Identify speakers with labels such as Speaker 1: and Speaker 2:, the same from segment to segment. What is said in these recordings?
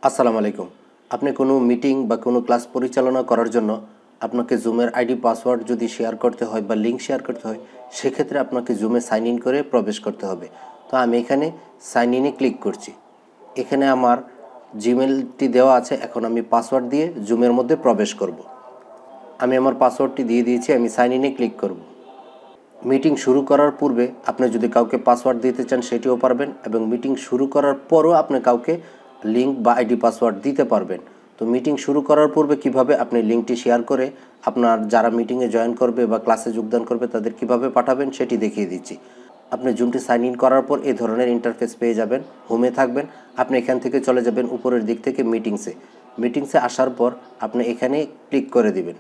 Speaker 1: আসসালামু আলাইকুম। আপনি কোনো মিটিং বা কোনো ক্লাস পরিচালনা করার জন্য আপনাকে জুমের আইডি পাসওয়ার্ড যদি শেয়ার করতে হয় বা লিঙ্ক শেয়ার করতে হয়, সেক্ষেত্রে আপনাকে জুমে সাইন ইন করে প্রবেশ করতে হবে। তো আমি এখানে সাইন ইনে ক্লিক করছি। এখানে আমার জিমেলটি দেওয়া আছে। এখন আমি পাসওয়ার্ড দিয়ে জুমের মধ্যে প্রবেশ করব। আমি আমার পাসওয়ার্ডটি দিয়ে দিয়েছি। আমি সাইন ইনে ক্লিক করব। মিটিং শুরু করার পূর্বে আপনি যদি কাউকে পাসওয়ার্ড দিতে চান সেটিও পারবেন, এবং মিটিং শুরু করার পরও আপনি কাউকে লিঙ্ক বা আইডি পাসওয়ার্ড দিতে পারবেন। তো মিটিং শুরু করার পূর্বে কিভাবে আপনি লিঙ্কটি শেয়ার করে আপনার যারা মিটিংয়ে জয়েন করবে বা ক্লাসে যোগদান করবে তাদের কিভাবে পাঠাবেন সেটি দেখিয়ে দিচ্ছি। আপনি জুমটি সাইন ইন করার পর এই ধরনের ইন্টারফেস পেয়ে যাবেন। হোমে থাকবেন, আপনি এখান থেকে চলে যাবেন উপরের দিক থেকে মিটিংসে আসার পর আপনি এখানে ক্লিক করে দিবেন।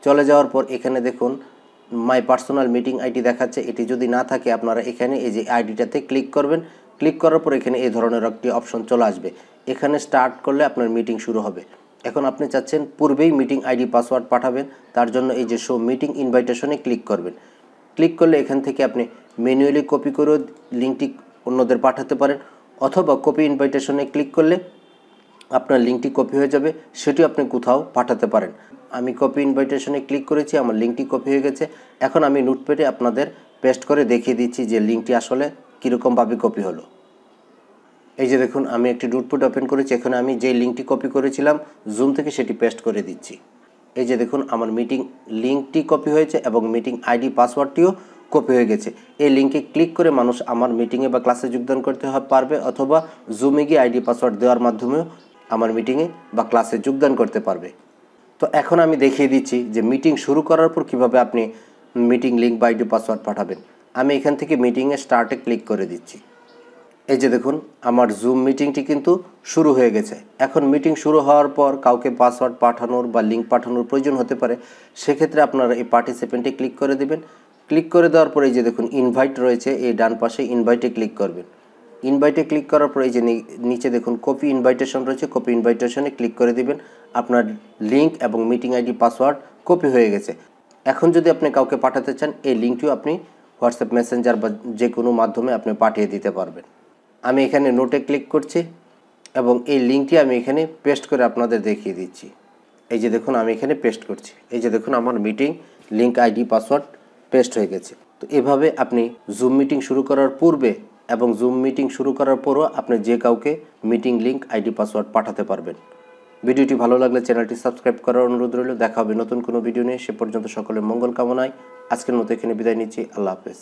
Speaker 1: চলে যাওয়ার পর এখানে দেখুন মাই পার্সোনাল মিটিং আইডি দেখাচ্ছে। এটি যদি না থাকে আপনারা এখানে এই যে আইডিটাতে ক্লিক করবেন। ক্লিক করার পর এখানে এই ধরনের একটি অপশন চলে আসবে। এখানে স্টার্ট করলে আপনার মিটিং শুরু হবে। এখন আপনি চাচ্ছেন পূর্বেই মিটিং আইডি পাসওয়ার্ড পাঠাবেন, তার জন্য এই যে শো মিটিং ইনভাইটেশনে ক্লিক করবেন। ক্লিক করলে এখান থেকে আপনি ম্যানুয়ালি কপি করেও লিঙ্কটি অন্যদের পাঠাতে পারেন, অথবা কপি ইনভাইটেশনে ক্লিক করলে আপনার লিঙ্কটি কপি হয়ে যাবে, সেটিও আপনি কোথাও পাঠাতে পারেন। আমি কপি ইনভাইটেশনে ক্লিক করেছি, আমার লিঙ্কটি কপি হয়ে গেছে। এখন আমি নোটপ্যাডে আপনাদের পেস্ট করে দেখিয়ে দিচ্ছি যে লিঙ্কটি আসলে কীরকমভাবে কপি হলো। এই যে দেখুন, আমি একটি নোটপ্যাড ওপেন করেছি। এখানে আমি যে লিঙ্কটি কপি করেছিলাম জুম থেকে সেটি পেস্ট করে দিচ্ছি। এই যে দেখুন, আমার মিটিং লিঙ্কটি কপি হয়েছে এবং মিটিং আইডি পাসওয়ার্ডটিও কপি হয়ে গেছে। এই লিঙ্কে ক্লিক করে মানুষ আমার মিটিংয়ে বা ক্লাসে যোগদান করতে পারবে, অথবা জুমে গিয়ে আইডি পাসওয়ার্ড দেওয়ার মাধ্যমেও আমার মিটিংয়ে বা ক্লাসে যোগদান করতে পারবে। তো এখন আমি দেখিয়ে দিচ্ছি যে মিটিং শুরু করার পর কিভাবে আপনি মিটিং লিঙ্ক বা আইডি পাসওয়ার্ড পাঠাবেন। আমি এখান থেকে মিটিংয়ে স্টার্টে ক্লিক করে দিচ্ছি। এই যে দেখুন, আমার জুম মিটিংটি কিন্তু শুরু হয়ে গেছে। এখন মিটিং শুরু হওয়ার পর কাউকে পাসওয়ার্ড পাঠানোর বা লিঙ্ক পাঠানোর প্রয়োজন হতে পারে। সেক্ষেত্রে আপনারা এই পার্টিসিপেন্টে ক্লিক করে দেবেন। ক্লিক করে দেওয়ার পরে এই যে দেখুন ইনভাইট রয়েছে, এই ডান পাশে ইনভাইটে ক্লিক করবেন। ইনভাইটে ক্লিক করার পর এই যে নিচে দেখুন কপি ইনভাইটেশন রয়েছে, কপি ইনভাইটেশনে ক্লিক করে দিবেন। আপনার লিঙ্ক এবং মিটিং আইডি পাসওয়ার্ড কপি হয়ে গেছে। এখন যদি আপনি কাউকে পাঠাতে চান, এই লিঙ্কটিও আপনি হোয়াটসঅ্যাপ মেসেঞ্জার বা যে কোনো মাধ্যমে আপনি পাঠিয়ে দিতে পারবেন। আমি এখানে নোটে ক্লিক করছি এবং এই লিঙ্কটি আমি এখানে পেস্ট করে আপনাদের দেখিয়ে দিচ্ছি। এই যে দেখুন, আমি এখানে পেস্ট করছি। এই যে দেখুন, আমার meeting link ID password paste হয়ে গেছে। তো এভাবে আপনি জুম মিটিং শুরু করার পূর্বে এবং জুম মিটিং শুরু করার পরও আপনি যে কাউকে মিটিং লিঙ্ক আইডি পাসওয়ার্ড পাঠাতে পারবেন। ভিডিওটি ভালো লাগলে চ্যানেলটি সাবস্ক্রাইব করার অনুরোধ রইল। দেখা হবে নতুন কোনো ভিডিও নিয়ে। সে পর্যন্ত সকলের মঙ্গল কামনায় আজকের মতো এখানে বিদায় নিচ্ছি। আল্লাহ হাফেজ।